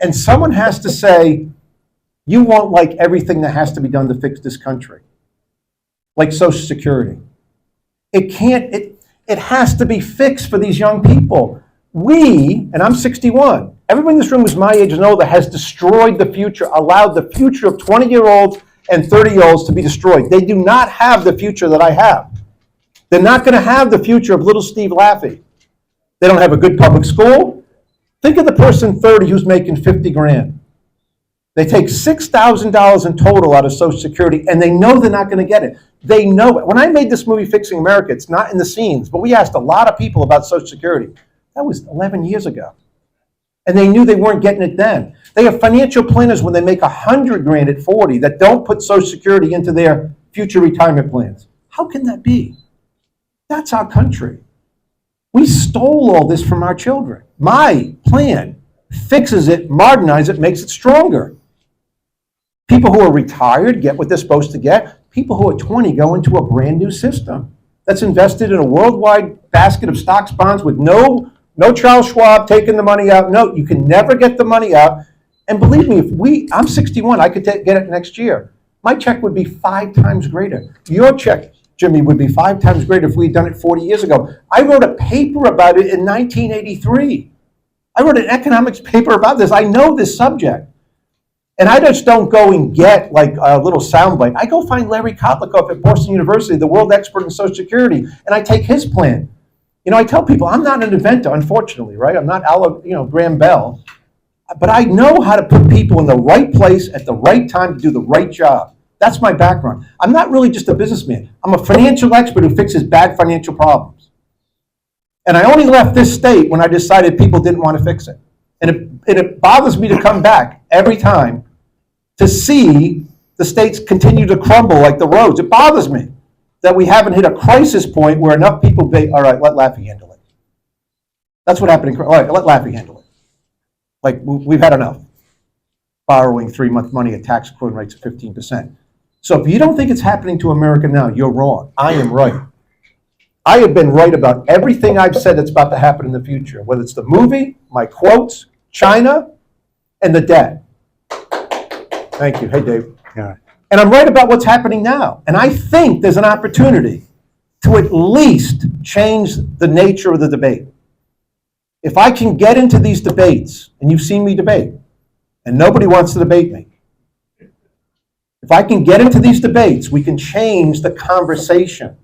And someone has to say, you won't like everything that has to be done to fix this country, like Social Security. It has to be fixed for these young people. And I'm 61, everyone in this room is my age and older, has destroyed the future, allowed the future of 20-year-olds and 30-year-olds to be destroyed. They do not have the future that I have. They're not going to have the future of little Steve Laffey. They don't have a good public school. Think of the person 30 who's making 50 grand. They take $6,000 in total out of Social Security, and they know they're not going to get it. They know it. When I made this movie, Fixing America, it's not in the scenes, but we asked a lot of people about Social Security. That was 11 years ago. And they knew they weren't getting it then. They have financial planners when they make 100 grand at 40 that don't put Social Security into their future retirement plans. How can that be? That's our country. We stole all this from our children. My plan fixes it, modernizes it, makes it stronger. People who are retired get what they're supposed to get. People who are 20 go into a brand new system that's invested in a worldwide basket of stocks, bonds with no Charles Schwab taking the money out. No, you can never get the money out. And believe me, I'm 61, I could get it next year. My check would be 5 times greater. Your check, Jimmy, would be 5 times greater if we had done it 40 years ago. I wrote a paper about it in 1983. I wrote an economics paper about this. I know this subject. And I just don't go and get like a little soundbite. I go find Larry Kotlikoff at Boston University, the world expert in Social Security, and I take his plan. You know, I tell people I'm not an inventor, unfortunately, right? I'm not Graham Bell. But I know how to put people in the right place at the right time to do the right job. That's my background. I'm not really just a businessman. I'm a financial expert who fixes bad financial problems. And I only left this state when I decided people didn't want to fix it. And it bothers me to come back every time to see the states continue to crumble like the roads. It bothers me that we haven't hit a crisis point where enough people all right, let Laffey handle it. That's what happened. All right, let Laffey handle it. Like, we've had enough. Borrowing 3-month money at tax equivalent rates of 15%. So if you don't think it's happening to America now, you're wrong. I am right. I have been right about everything I've said that's about to happen in the future, whether it's the movie, my quotes, China, and the debt. Thank you. Hey, Dave. Yeah. And I'm right about what's happening now. And I think there's an opportunity to at least change the nature of the debate. If I can get into these debates, and you've seen me debate, and nobody wants to debate me. If I can get into these debates, we can change the conversation.